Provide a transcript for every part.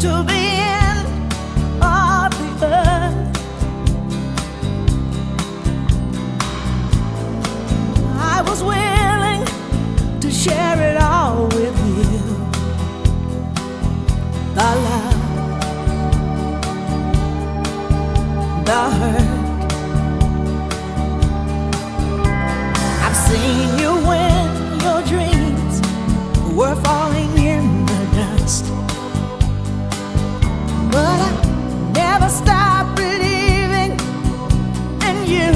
to the end of the earth. I was willing to share it all with you. The love, the hurt. I've seen you when your dreams were falling in the dust, but I never stopped believing in you.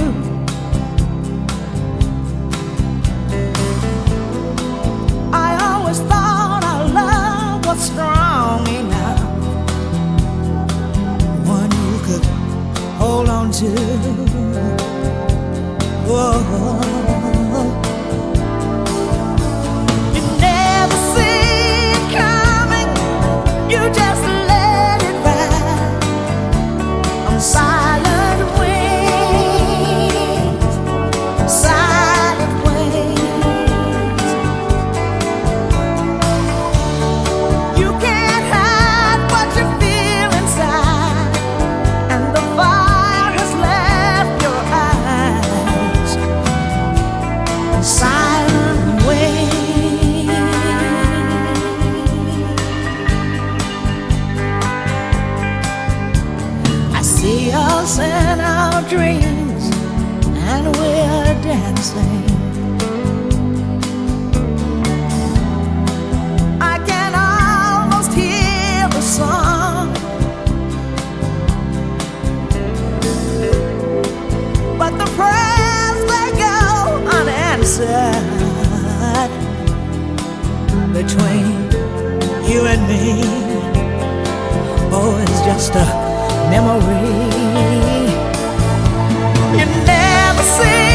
I always thought our love was strong enough, one you could hold on to. Whoa. You never see it coming, you just let it ride on silent wings, silent wings. You can't hide what you feel inside, and the fire has left your eyes. Silent wings. I see us in our dreams, and we're dancing. I can almost hear the song, but the prayers, they go unanswered between you and me. Oh, it's just a memory. You never see